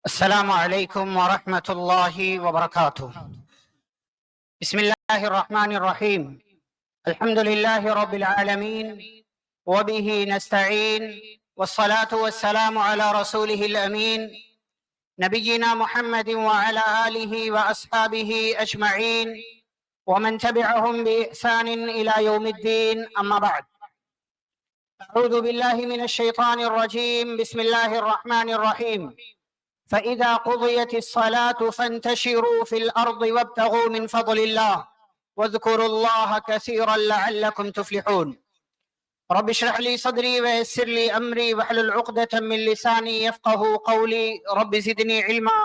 السلام عليكم ورحمة الله وبركاته. بسم الله الرحمن الرحيم. الحمد لله رب العالمين وبه نستعين، والصلاة والسلام على رسوله الأمين نبينا محمد وعلى آله وأصحابه أجمعين ومن تبعهم بإحسان إلى يوم الدين. أما بعد، أعوذ بالله من الشيطان الرجيم. بسم الله الرحمن الرحيم. فإذا قضيت الصلاة فانتشروا في الأرض وابتغوا من فضل الله واذكروا الله كثيرا لعلكم تفلحون. رب اشرح لي صدري ويسر لي أمري واحلل عقدة من لساني يفقه قولي. رب زدني علما.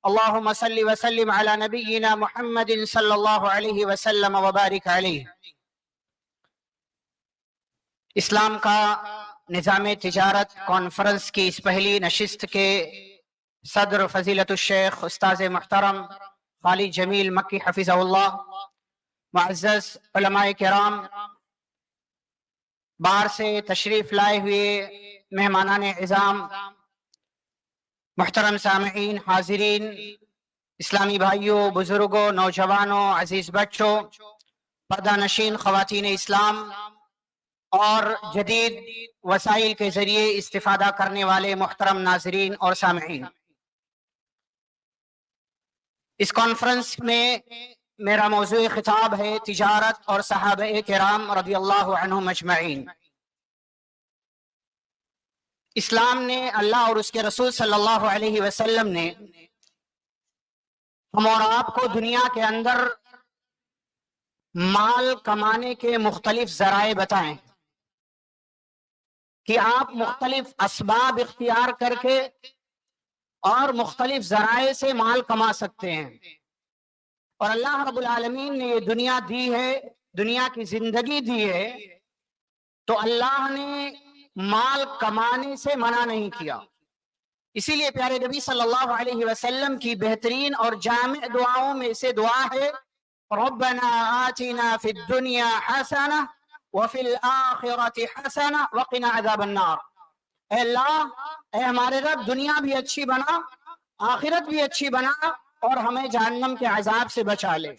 اللهم صل وسلم على نبينا محمد صلی اللہ علیہ وسلم وبارک علیہ. اسلام کا نظام تجارت کانفرنس کی اس پہلی نشست کے صدر فضیلت الشیخ استاذ محترم خالد جمیل مکی حفظہ اللہ، معزز علماء کرام، باہر سے تشریف لائے ہوئے مہمانان اعظام، محترم سامعین، حاضرین، اسلامی بھائیوں، بزرگوں، نوجوانوں، عزیز بچوں، پردہ نشین خواتین اسلام اور جدید وسائل کے ذریعے استفادہ کرنے والے محترم ناظرین اور سامعین، اس کانفرنس میں میرا موضوع خطاب ہے تجارت اور صحابہ کرام رضی اللہ عنہم اجمعین. اسلام نے، اللہ اور اس کے رسول صلی اللہ علیہ وسلم نے ہم اور آپ کو دنیا کے اندر مال کمانے کے مختلف ذرائع بتائیں کہ آپ مختلف اسباب اختیار کر کے اور مختلف ذرائع سے مال کما سکتے ہیں. اور اللہ رب العالمین نے یہ دنیا دی ہے، دنیا کی زندگی دی ہے، تو اللہ نے مال کمانے سے منع نہیں کیا. اسی لیے پیارے نبی صلی اللہ علیہ وسلم کی بہترین اور جامع دعاؤں میں سے دعا ہے ربنا آتنا فی الدنیا حسنہ وفی الآخرۃ حسنہ وقنا عذاب النار. اے اللہ، اے ہمارے رب، دنیا بھی اچھی بنا، آخرت بھی اچھی بنا اور ہمیں جہنم کے عذاب سے بچا لے.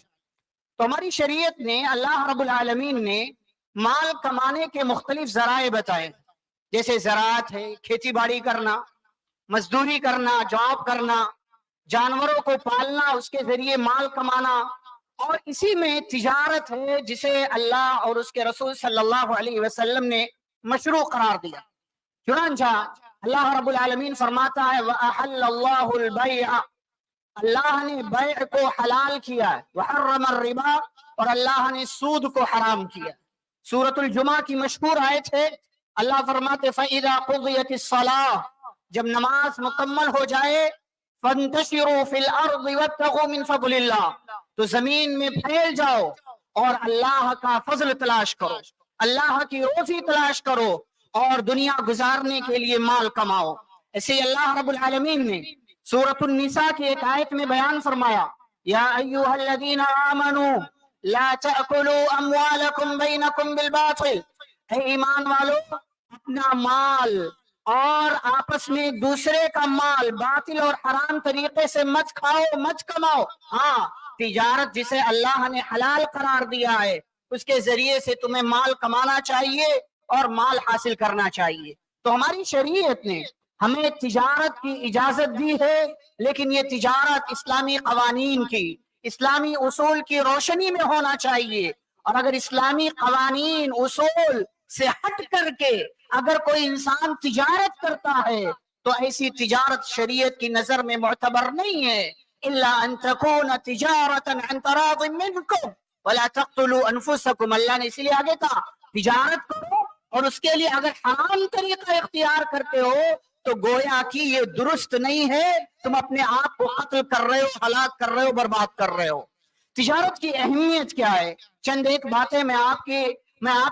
تو ہماری شریعت نے، اللہ رب العالمین نے مال کمانے کے مختلف ذرائع بتائے، جیسے زراعت ہے، کھیتی باڑی کرنا، مزدوری کرنا، جاب کرنا، جانوروں کو پالنا، اس کے ذریعے مال کمانا، اور اسی میں تجارت ہے جسے اللہ اور اس کے رسول صلی اللہ علیہ وسلم نے مشروع قرار دیا. چنانچہ اللہ رب العالمین فرماتا ہے وَأَحَلَّ اللَّهُ الْبَيْعَ، اللہ نے بیع کو حلال کیا ہے، وَحَرَّمَ الرِّبَا، اور اللہ نے سود کو حرام کیا. سورۃ الجمعہ کی مشہور آیت ہے، اللہ فرماتے فَإِذَا قُضِيَتِ الصَّلَاةُ، جب نماز مکمل ہو جائے، فَانْتَشِرُوا فِي الْأَرْضِ وَابْتَغُوا مِنْ فَضْلِ اللَّهِ، تو زمین میں پھیل جاؤ اور اللہ کا فضل تلاش کرو، اللہ کی روزی تلاش کرو اور دنیا گزارنے کے لیے مال کماؤ. ایسے اللہ رب العالمین نے سورۃ النساء کی ایک آیت میں بیان فرمایا یا ایھا الذین آمنوا لا تأکلوا اموالکم بینکم بالباطل، اے ایمان والو، اپنا مال اور آپس میں دوسرے کا مال باطل اور حرام طریقے سے مت کھاؤ، مت کماؤ. ہاں، تجارت جسے اللہ نے حلال قرار دیا ہے، اس کے ذریعے سے تمہیں مال کمانا چاہیے اور مال حاصل کرنا چاہیے. تو ہماری شریعت نے ہمیں تجارت کی اجازت دی ہے، لیکن یہ تجارت اسلامی قوانین کی، اسلامی اصول کی روشنی میں ہونا چاہیے. اور اگر اسلامی قوانین اصول سے ہٹ کر کے اگر کوئی انسان تجارت کرتا ہے تو ایسی تجارت شریعت کی نظر میں معتبر نہیں ہے. الا ان تكون تجارتا عن تراض منكم ولا تقتلوا انفسكم، اللہ نے اس لیے آگے کہا تجارت کرو، اور اس کے لیے اگر حرام طریقہ اختیار کرتے ہو تو گویا کہ یہ درست نہیں ہے، تم اپنے آپ کو قتل کر رہے ہو، ہلاک کر رہے ہو، برباد کر رہے ہو. تجارت کی اہمیت کیا ہے؟ چند ایک باتیں میں آپ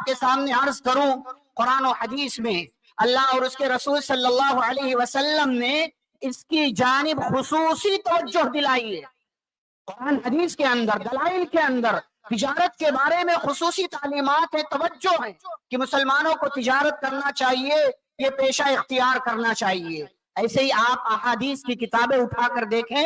کے سامنے عرض کروں. قرآن و حدیث میں اللہ اور اس کے رسول صلی اللہ علیہ وسلم نے اس کی جانب خصوصی توجہ دلائی ہے. قرآن حدیث کے اندر، دلائل کے اندر تجارت کے بارے میں خصوصی تعلیمات ہیں، توجہ ہے کہ مسلمانوں کو تجارت کرنا چاہیے، یہ پیشہ اختیار کرنا چاہیے. ایسے ہی آپ احادیث کی کتابیں اٹھا کر دیکھیں،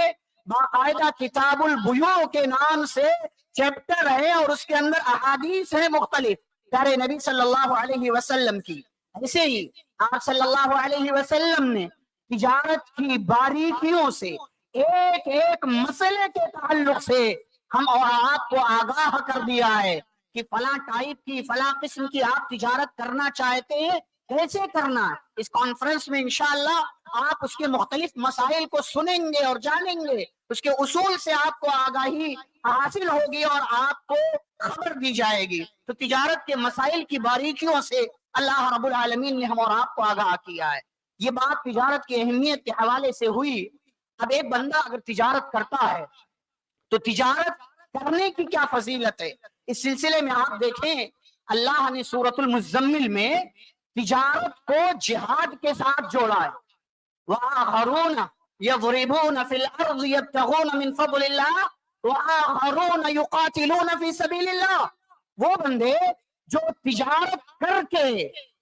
باقاعدہ کتاب البیوع کے نام سے چیپٹر ہے اور اس کے اندر احادیث ہیں مختلف پیارے نبی صلی اللہ علیہ وسلم کی۔ ایسے ہی آپ صلی اللہ علیہ وسلم نے تجارت کی باریکیوں سے، ایک ایک مسئلے کے تعلق سے ہم اور آپ کو آگاہ کر دیا ہے کہ فلاں ٹائپ کی، فلاں قسم کی آپ تجارت کرنا چاہتے ہیں، کیسے کرنا ہے۔ اس کانفرنس میں انشاءاللہ آپ اس کے مختلف مسائل کو سنیں گے اور جانیں گے، اس کے اصول سے آپ کو آگاہی حاصل ہوگی اور آپ کو خبر دی جائے گی۔ تو تجارت کے مسائل کی باریکیوں سے اللہ رب العالمین نے ہم اور آپ کو آگاہ کیا ہے۔ یہ بات تجارت کی اہمیت کے حوالے سے ہوئی۔ اب ایک بندہ اگر تجارت کرتا ہے تو تجارت کرنے کی کیا فضیلت ہے؟ اس سلسلے میں آپ دیکھیں اللہ نے سورۃ المزمل میں تجارت کو جہاد کے ساتھ جوڑا ہے۔ وآخرون یضربون فی الارض یبتغون من فضل اللہ وآخرون یقاتلون فی سبیل اللہ۔ وہ بندے جو تجارت کر کے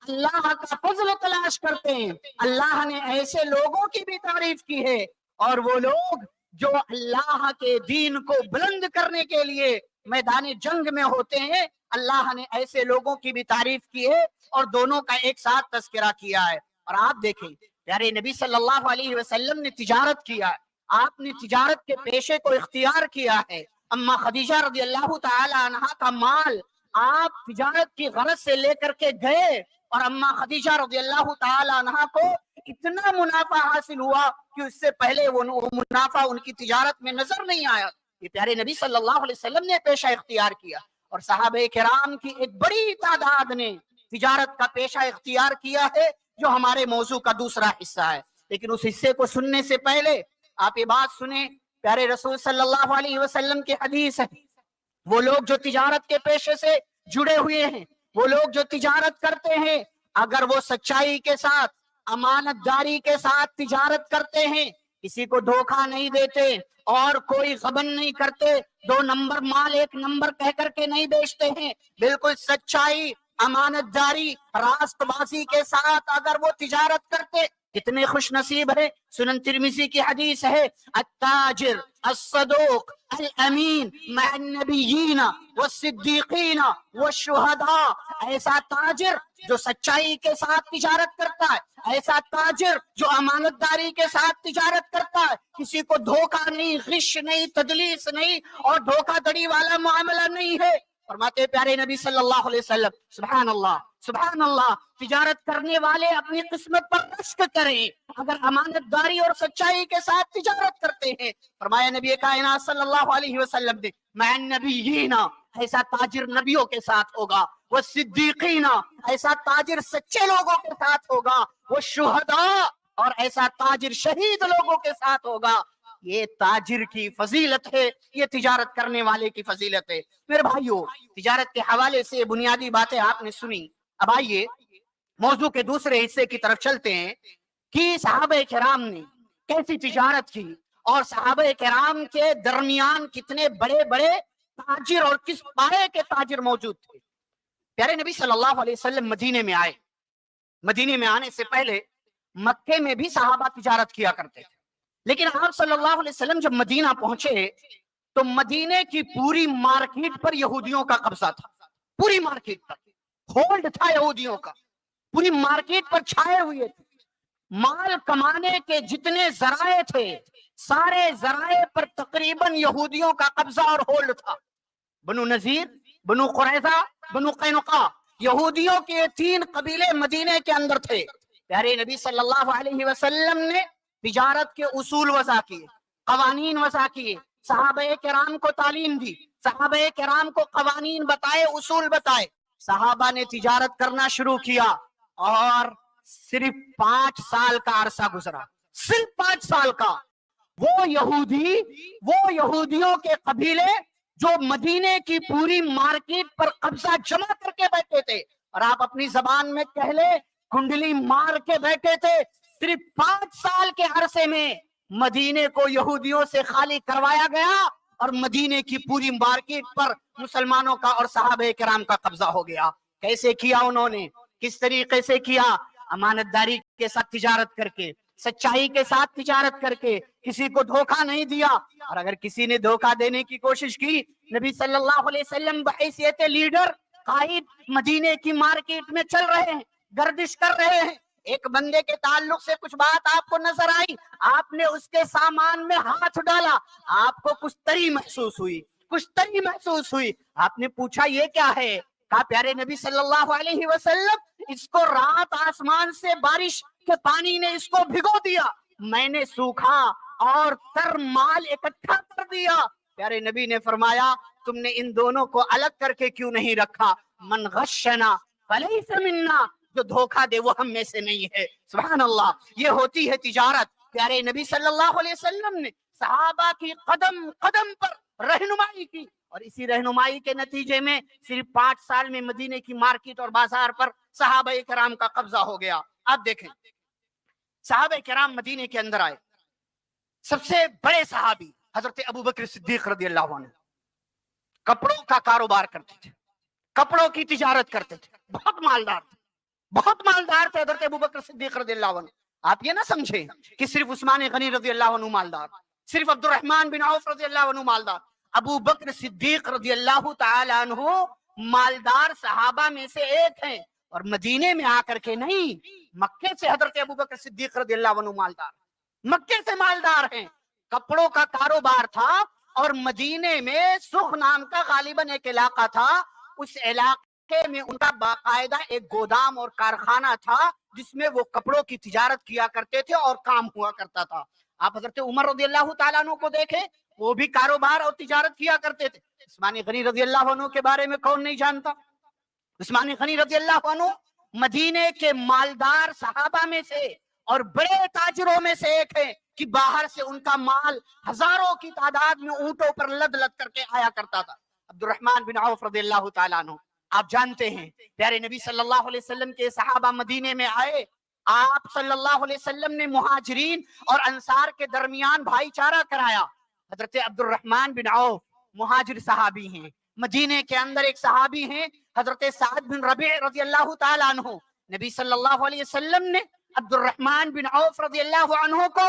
اللہ کا فضل تلاش کرتے ہیں، اللہ نے ایسے لوگوں کی بھی تعریف کی ہے، اور وہ لوگ جو اللہ کے دین کو بلند کرنے کے لیے میدان جنگ میں ہوتے ہیں، اللہ نے ایسے لوگوں کی بھی تعریف کی ہے اور دونوں کا ایک ساتھ تذکرہ کیا ہے۔ اور آپ دیکھیں پیارے نبی صلی اللہ علیہ وسلم نے تجارت کیا ہے، آپ نے تجارت کے پیشے کو اختیار کیا ہے۔ اما خدیجہ رضی اللہ تعالی عنہا کا مال آپ تجارت کی غرض سے لے کر کے گئے، اور اما خدیجہ رضی اللہ تعالی عنہا کو اتنا منافع حاصل ہوا کہ اس سے پہلے وہ منافع ان کی تجارت میں نظر نہیں آیا۔ یہ پیارے نبی صلی اللہ علیہ وسلم نے پیشہ اختیار کیا، اور صحابہ کرام کی ایک بڑی تعداد نے تجارت کا پیشہ اختیار کیا ہے، جو ہمارے موضوع کا دوسرا حصہ ہے۔ لیکن اس حصے کو سننے سے پہلے آپ یہ بات سنیں، پیارے رسول صلی اللہ علیہ وسلم کی حدیث ہے، وہ لوگ جو تجارت کے پیشے سے جڑے ہوئے ہیں، وہ لوگ جو تجارت کرتے ہیں، اگر وہ سچائی کے ساتھ، امانت داری کے ساتھ تجارت کرتے ہیں، کسی کو دھوکہ نہیں دیتے اور کوئی غبن نہیں کرتے، 2 نمبر مال 1 نمبر کہہ کر کے نہیں بیچتے ہیں، بالکل سچائی، امانت داری، راست بازی کے ساتھ اگر وہ تجارت کرتے، کتنے خوش نصیب ہے۔ سنن ترمذی کی حدیث ہے، التاجر الصدوق الامین مع النبیین والصدیقین والشہداء۔ ایسا تاجر جو سچائی کے ساتھ تجارت کرتا ہے، ایسا تاجر جو امانت داری کے ساتھ تجارت کرتا ہے، کسی کو دھوکہ نہیں، غش نہیں، تدلیس نہیں اور دھوکہ دڑی والا معاملہ نہیں ہے۔ فرماتے پیارے نبی صلی اللہ علیہ وسلم، سبحان اللہ سبحان اللہ، تجارت کرنے والے اپنی قسمت پر رشک کریں اگر امانت داری اور سچائی کے ساتھ تجارت کرتے ہیں۔ فرمایا نبی کائنات صلی اللہ علیہ وسلم نے، مع النبیین، ایسا تاجر نبیوں کے ساتھ ہوگا، والصدیقین، ایسا تاجر سچے لوگوں کے ساتھ ہوگا، والشہداء، اور ایسا تاجر شہید لوگوں کے ساتھ ہوگا۔ یہ تاجر کی فضیلت ہے، یہ تجارت کرنے والے کی فضیلت ہے۔ میرے بھائیو، تجارت کے حوالے سے بنیادی باتیں آپ نے سنی۔ اب آئیے موضوع کے دوسرے حصے کی طرف چلتے ہیں کہ صحابہ کرام نے کیسی تجارت کی اور صحابہ کرام کے درمیان کتنے بڑے بڑے تاجر اور کس پائے کے تاجر موجود تھے۔ پیارے نبی صلی اللہ علیہ وسلم مدینے میں آئے، مدینے میں آنے سے پہلے مکے میں بھی صحابہ تجارت کیا کرتے تھے، لیکن آپ صلی اللہ علیہ وسلم جب مدینہ پہنچے تو مدینے کی پوری مارکیٹ پر یہودیوں کا قبضہ تھا، پوری مارکیٹ پر ہولڈ تھا یہودیوں کا، پوری مارکیٹ پر چھائے ہوئے تھے۔ مال کمانے کے جتنے ذرائع تھے، سارے ذرائع پر تقریباً یہودیوں کا قبضہ اور ہولڈ تھا۔ بنو نذیر، بنو قریظہ، بنو قینقاع، یہودیوں کے 3 قبیلے مدینے کے اندر تھے۔ پیارے نبی صلی اللہ علیہ وسلم نے تجارت کے اصول وضع کیے، قوانین وضع کیے، صحابہ کرام کو تعلیم دی، صحابہ کرام کو قوانین بتائے، اصول بتائے۔ صحابہ نے تجارت کرنا شروع کیا اور صرف 5 سال کا عرصہ گزرا، صرف 5 سال کا۔ وہ یہودیوں کے قبیلے جو مدینے کی پوری مارکیٹ پر قبضہ جمع کر کے بیٹھے تھے، اور آپ اپنی زبان میں کہہ لیں کنڈلی مار کے بیٹھے تھے، صرف 5 سال کے عرصے میں مدینے کو یہودیوں سے خالی کروایا گیا اور مدینے کی پوری مارکیٹ پر مسلمانوں کا اور صحابہ کرام کا قبضہ ہو گیا۔ کیسے کیا انہوں نے؟ کس طریقے سے کیا؟ امانت داری کے ساتھ تجارت کر کے، سچائی کے ساتھ تجارت کر کے، کسی کو دھوکہ نہیں دیا. اور اگر کسی نے دھوکہ دینے کی کوشش کی، نبی صلی اللہ علیہ وسلم بحیثیت لیڈر، قائد، مدینے کی مارکیٹ میں چل رہے ہیں، گردش کر رہے ہیں. ایک بندے کے تعلق سے کچھ بات آپ کو نظر آئی، آپ نے اس کے سامان میں ہاتھ ڈالا، آپ کو کچھ تری محسوس ہوئی، کچھ تری محسوس ہوئی. آپ نے پوچھا یہ کیا ہے؟ کہا پیارے نبی صلی اللہ علیہ وسلم، اس کو رات آسمان سے بارش کے پانی نے اس کو بھگو دیا، میں نے سوکھا اور تر مال اکٹھا کر دیا. پیارے نبی نے فرمایا تم نے ان دونوں کو الگ کر کے کیوں نہیں رکھا؟ من غشنا فلیس منا، جو دھوکہ دے وہ ہم میں سے نہیں ہے. سبحان اللہ، یہ ہوتی ہے تجارت. پیارے نبی صلی اللہ علیہ وسلم نے صحابہ کی قدم قدم پر رہنمائی کی، اور اسی رہنمائی کے نتیجے میں صرف 5 سال میں مدینے کی مارکیٹ اور بازار پر صحابہ کرام کا قبضہ ہو گیا. آپ دیکھیں، صحابہ کرام مدینے کے اندر آئے. سب سے بڑے صحابی حضرت ابو بکر صدیق رضی اللہ عنہ کپڑوں کا کاروبار کرتے تھے، کپڑوں کی تجارت کرتے تھے، بہت مالدار تھے، بہت مالدار تھے حضرت ابو بکر صدیق رضی اللہ عنہ. آپ یہ نہ سمجھیں کہ صرف عثمان غنی رضی اللہ عنہ مالدار، صرف عبد الرحمن بن عوف رضی اللہ عنہ مالدار. ابو بکر صدیق رضی اللہ تعالی عنہ مالدار صحابہ میں سے ایک ہیں، اور مدینے میں آ کر کے نہیں، مکے سے حضرت ابو بکر صدیق رضی اللہ عنہ مالدار، مکے سے مالدار ہیں. کپڑوں کا کاروبار تھا، اور مدینے میں سخ نام کا غالباً ایک علاقہ تھا، اس علاقے میں ان کا باقاعدہ ایک گودام اور کارخانہ تھا جس میں وہ کپڑوں کی تجارت کیا کرتے تھے اور کام ہوا کرتا تھا. آپ حضرت عمر رضی اللہ تعالیٰ عنہ کو دیکھیں، وہ بھی کاروبار اور تجارت کیا کرتے تھے. عثمان غنی رضی اللہ عنہ کے بارے میں کون نہیں جانتا؟ عثمان غنی رضی اللہ عنہ مدینے کے مالدار صحابہ میں سے اور بڑے تاجروں میں سے ایک ہے کہ باہر سے ان کا مال ہزاروں کی تعداد میں اونٹوں پر لد لد کر کے آیا کرتا تھا. عبد الرحمن بن عوف رضی اللہ تعالیٰ عنہ، آپ جانتے ہیں پیارے نبی صلی اللہ علیہ وسلم کے صحابہ مدینے میں آئے، آپ صلی اللہ علیہ وسلم نے مہاجرین اور انصار کے درمیان بھائی چارہ کرایا. حضرت عبد الرحمن بن عوف مہاجر صحابی ہیں. مدینے کے اندر ایک صحابی ہیں حضرت سعد بن ربیع رضی اللہ تعالیٰ عنہ. نبی صلی اللہ علیہ وسلم نے عبد الرحمن بن عوف رضی اللہ عنہ کو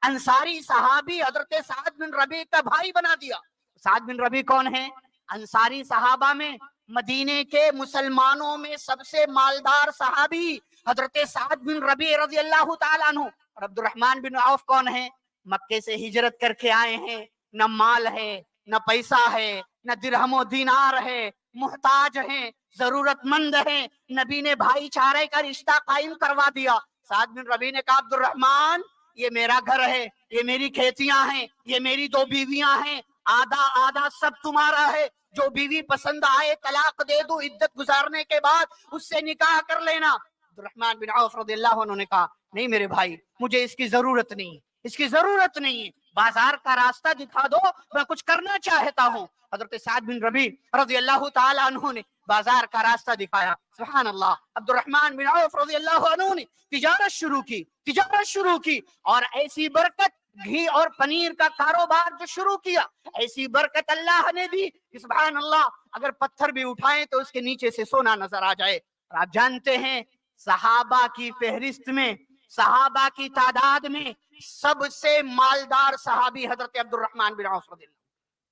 انصاری صحابی حضرت سعد بن ربیع کا بھائی بنا دیا. سعد بن ربیع کون ہیں؟ انصاری صحابہ میں مدینے کے مسلمانوں میں سب سے مالدار صحابی حضرت سعد بن ربیع رضی اللہ تعالیٰ عنہ. اور عبد الرحمن بن عوف کون ہیں؟ مکے سے ہجرت کر کے آئے ہیں، نہ مال ہے، نہ پیسہ ہے، نہ درہم و دینار ہے، محتاج ہیں، ضرورت مند ہیں. نبی نے بھائی چارے کا رشتہ قائم کروا دیا. سعد بن ربیع نے کہا عبد الرحمن، یہ میرا گھر ہے، یہ میری کھیتیاں ہیں، یہ میری 2 بیویاں ہیں، آدھا آدھا سب تمہارا ہے. جو بیوی پسند آئے طلاق دے دو، عدت گزارنے کے بعد اس سے نکاح کر لینا. عبد الرحمن بن عوف رضی اللہ عنہ نے کہا نہیں میرے بھائی، مجھے اس کی ضرورت نہیں، اس کی ضرورت نہیں ہے، بازار کا راستہ دکھا دو، میں کچھ کرنا چاہتا ہوں. حضرت سعد بن ربیع رضی اللہ تعالی عنہ نے بازار کا راستہ دکھایا. سبحان اللہ، عبد الرحمن بن عوف رضی اللہ عنہ نے تجارت شروع کی اور ایسی برکت، گھی اور پنیر کا کاروبار جو شروع کیا، ایسی برکت اللہ نے دی کہ سبحان اللہ، اگر پتھر بھی اٹھائیں تو اس کے نیچے سے سونا نظر آ جائے. اور آپ جانتے ہیں صحابہ کی فہرست میں، صحابہ کی تعداد میں سب سے مالدار صحابی حضرت عبد الرحمن بن عوف رضی اللہ،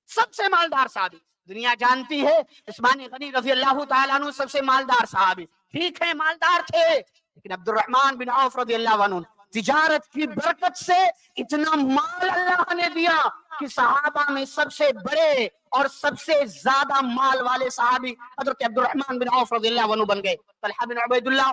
سب سے مالدار صحابی. دنیا جانتی ہے عثمان غنی رضی اللہ تعالیٰ عنہ سب سے مالدار صحابی، ٹھیک ہے مالدار تھے، لیکن عبد الرحمن بن عوف رضی اللہ عنہ تجارت کی برکت سے اتنا مال اللہ نے دیا کہ صحابہ میں سب سے بڑے اور سب سے زیادہ مال والے صحابی حضرت عبد الرحمن بن عوف رضی اللہ عنہ بن گئے. طلحہ بن عبید اللہ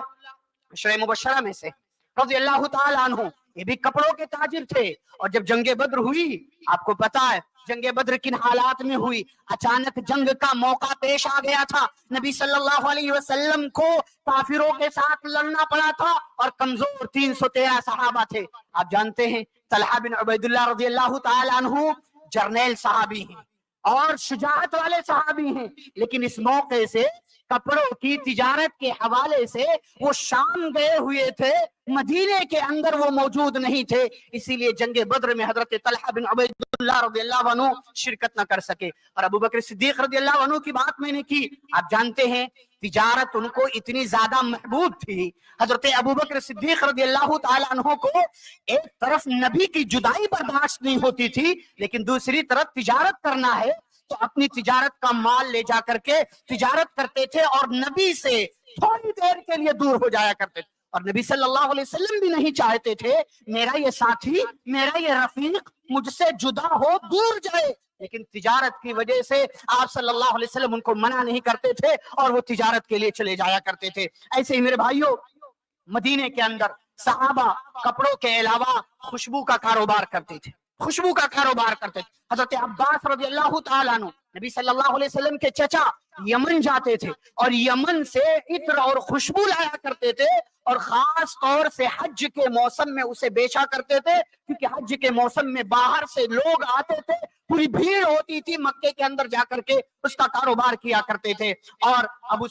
عشرہ مبشرہ میں سے رضی اللہ تعالیٰ عنہ، یہ بھی کپڑوں کے تاجر تھے. اور جب جنگ بدر ہوئی، آپ کو پتا ہے جنگ بدر کن حالات میں ہوئی، اچانک جنگ کا موقع پیش آ گیا تھا. نبی صلی اللہ علیہ وسلم کو کافروں کے ساتھ لڑنا پڑا تھا اور کمزور 313 صحابہ تھے. آپ جانتے ہیں طلحہ بن عبید اللہ رضی اللہ تعالیٰ عنہ جرنیل صحابی ہیں اور شجاعت والے صحابی ہیں، لیکن اس موقع سے کپڑوں کی تجارت کے حوالے سے وہ شام گئے ہوئے تھے، مدینے کے اندر وہ موجود نہیں تھے، اسی لیے جنگ بدر میں حضرت طلحہ بن عبید اللہ رضی اللہ عنہ شرکت نہ کر سکے. اور ابو بکر صدیق رضی اللہ عنہ کی بات میں نے کی. آپ جانتے ہیں تجارت ان کو اتنی زیادہ محبوب تھی. حضرت ابوبکر صدیق رضی اللہ تعالیٰ عنہ کو ایک طرف نبی کی جدائی برداشت نہیں ہوتی تھی، لیکن دوسری طرف تجارت کرنا ہے تو اپنی تجارت کا مال لے جا کر کے تجارت کرتے تھے اور نبی سے تھوڑی دیر کے لیے دور ہو جایا کرتے تھے. اور نبی صلی اللہ علیہ وسلم بھی نہیں چاہتے تھے میرا یہ ساتھی، میرا یہ رفیق مجھ سے جدا ہو، دور جائے، لیکن تجارت کی وجہ سے آپ صلی اللہ علیہ وسلم ان کو منع نہیں کرتے تھے اور وہ تجارت کے لیے چلے جایا کرتے تھے. ایسے ہی میرے بھائیوں، مدینے کے اندر صحابہ کپڑوں کے علاوہ خوشبو کا کاروبار کرتے تھے، خوشبو کا کاروبار کرتے تھے. حضرت عباس رضی اللہ تعالیٰ عنہ نبی صلی اللہ علیہ وسلم کے چچا یمن جاتے تھے اور یمن سے عطر اور خوشبو لایا کرتے تھے اور خاص طور سے حج کے موسم میں اسے بیچا کرتے تھے، کیونکہ حج کے موسم میں باہر سے لوگ آتے تھے، پوری بھیڑ ہوتی تھی، مکے کے اندر جا کر کے اس کا کاروبار کیا کرتے تھے. اور ابو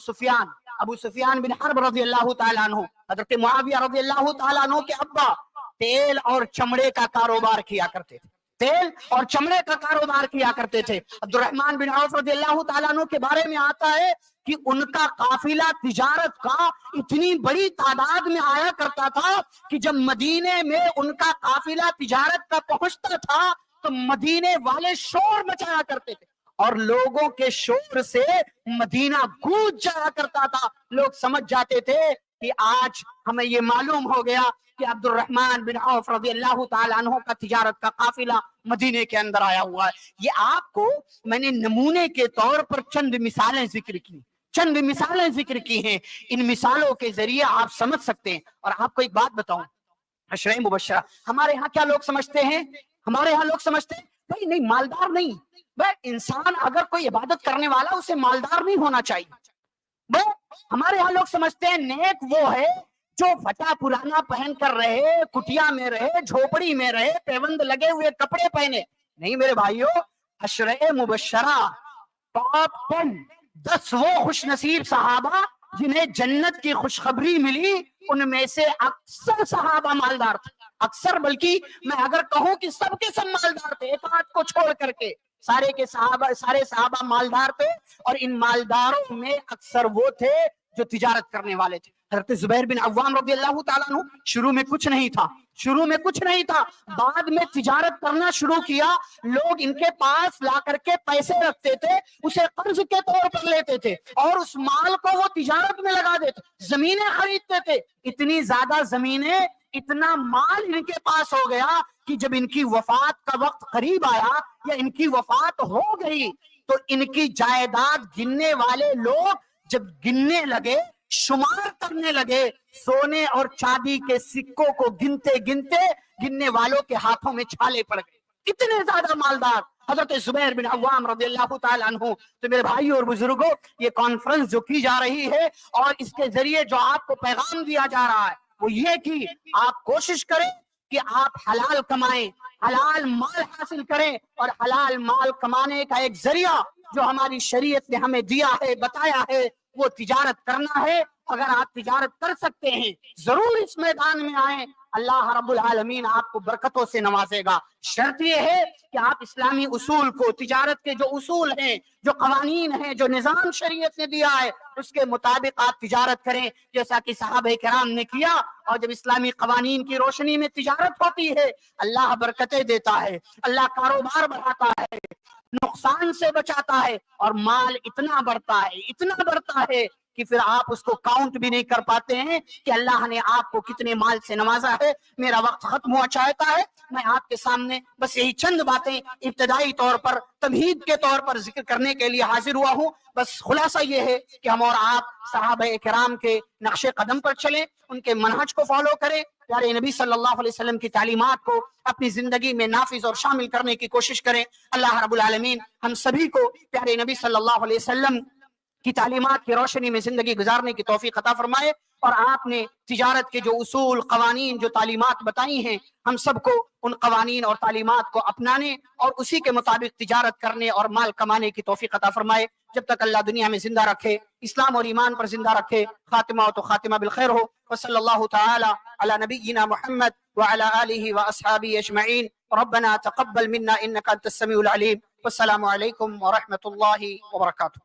سفیان بن حرب رضی اللہ تعالیٰ عنہ، حضرت معاویہ رضی اللہ تعالیٰ عنہ کے ابا تیل اور چمڑے کا کاروبار کیا کرتے تھے، تیل اور چمڑے کا کاروبار کیا کرتے تھے. عبد الرحمن بن عوف رضی اللہ تعالیٰ عنہ کے بارے میں آتا ہے کہ ان کا قافلہ تجارت کا اتنی بڑی تعداد میں آیا کرتا تھا کہ جب مدینے میں ان کا قافلہ تجارت کا پہنچتا تھا تو مدینے والے شور مچایا کرتے تھے اور لوگوں کے شور سے مدینہ گونج جایا کرتا تھا. لوگ سمجھ جاتے تھے کہ آج ہمیں یہ معلوم ہو گیا کہ عبد الرحمن بن عوف رضی اللہ تعالیٰ عنہ کا تجارت کا قافلہ مدینے کے اندر آیا ہوا ہے. یہ آپ کو میں نے نمونے کے طور پر چند مثالیں ذکر کی ہیں. ان مثالوں کے ذریعے آپ سمجھ سکتے ہیں. اور آپ کو ایک بات بتاؤں، عشرہ مبشرہ ہمارے ہاں کیا لوگ سمجھتے ہیں؟ ہمارے ہاں لوگ سمجھتے ہیں بھائی نہیں، مالدار نہیں، بھائی انسان اگر کوئی عبادت کرنے والا اسے مالدار نہیں ہونا چاہیے. ہمارے ہاں لوگ سمجھتے ہیں نیک وہ ہے جو پھٹا پرانا پہن کر رہے، کٹیا میں رہے، جھوپڑی میں رہے، پیوند لگے ہوئے کپڑے پہنے. نہیں میرے بھائیوں، عشرہ مبشرہ ٹاپ 10 وہ خوش نصیب صحابہ جنہیں جنت کی خوشخبری ملی، ان میں سے اکثر صحابہ مالدار تھے. اکثر، بلکہ میں اگر کہوں کہ سب کے سب مالدار تھے، ایک آدھ کو چھوڑ کر کے سارے صحابہ مالدار تھے. اور ان مالداروں میں اکثر وہ تھے جو تجارت کرنے والے تھے. حضرت زبیر بن عوام رضی اللہ تعالیٰ عنہ شروع میں کچھ نہیں تھا، بعد میں تجارت کرنا شروع کیا. لوگ ان کے پاس لا کر کے پیسے رکھتے تھے، اسے قرض کے طور پر لیتے تھے اور اس مال کو وہ تجارت میں لگا دیتے، زمینیں خریدتے تھے. اتنی زیادہ زمینیں، اتنا مال ان کے پاس ہو گیا کہ جب ان کی وفات کا وقت قریب آیا یا ان کی وفات ہو گئی تو ان کی جائیداد گننے والے لوگ جب گننے لگے، شمار کرنے لگے، سونے اور چاندی کے سکوں کو گننے والوں کے ہاتھوں میں چھالے پڑ گئے. اتنے زیادہ مالدار حضرت زبیر بن عوام رضی اللہ تعالیٰ عنہ. تو میرے بھائیوں اور بزرگوں، یہ کانفرنس جو کی جا رہی ہے اور اس کے ذریعے جو آپ کو پیغام دیا جا رہا ہے وہ یہ کہ آپ کوشش کریں کہ آپ حلال کمائیں، حلال مال حاصل کریں. اور حلال مال کمانے کا ایک ذریعہ جو ہماری شریعت نے ہمیں دیا ہے، بتایا ہے، وہ تجارت کرنا ہے. اگر آپ تجارت کر سکتے ہیں ضرور اس میدان میں آئیں، اللہ رب العالمین آپ کو برکتوں سے نوازے گا. شرط یہ ہے کہ آپ اسلامی اصول کو، تجارت کے جو اصول ہیں، جو قوانین ہیں، جو نظام شریعت نے دیا ہے، اس کے مطابق آپ تجارت کریں جیسا کہ صحابہ کرام نے کیا. اور جب اسلامی قوانین کی روشنی میں تجارت ہوتی ہے، اللہ برکتیں دیتا ہے، اللہ کاروبار بڑھاتا ہے، نقصان سے بچاتا ہے، اور مال اتنا بڑھتا ہے کہ پھر آپ اس کو کاؤنٹ بھی نہیں کر پاتے ہیں کہ اللہ نے آپ کو کتنے مال سے نوازا ہے. میرا وقت ختم ہوا چاہتا ہے، میں آپ کے سامنے بس یہی چند باتیں ابتدائی طور پر تمہید کے طور پر ذکر کرنے کے لیے حاضر ہوا ہوں. بس خلاصہ یہ ہے کہ ہم اور آپ صحابہ کرام کے نقش قدم پر چلیں، ان کے منہج کو فالو کریں، پیارے نبی صلی اللہ علیہ وسلم کی تعلیمات کو اپنی زندگی میں نافذ اور شامل کرنے کی کوشش کریں. اللہ رب العالمین ہم سبھی کو پیارے نبی صلی اللہ علیہ وسلم کی تعلیمات کی روشنی میں زندگی گزارنے کی توفیق عطا فرمائے. اور آپ نے تجارت کے جو اصول، قوانین، جو تعلیمات بتائی ہیں، ہم سب کو ان قوانین اور تعلیمات کو اپنانے اور اسی کے مطابق تجارت کرنے اور مال کمانے کی توفیق عطا فرمائے. جب تک اللہ دنیا میں زندہ رکھے، اسلام اور ایمان پر زندہ رکھے، خاتمہ ہو تو خاتمہ بالخیر ہو. وصلی اللہ تعالی علی نبینا محمد وعلی آلہ واصحابہ اجمعین. ربنا تقبل منا انک انت السمیع العلیم. والسلام علیکم ورحمۃ اللہ وبرکاتہ.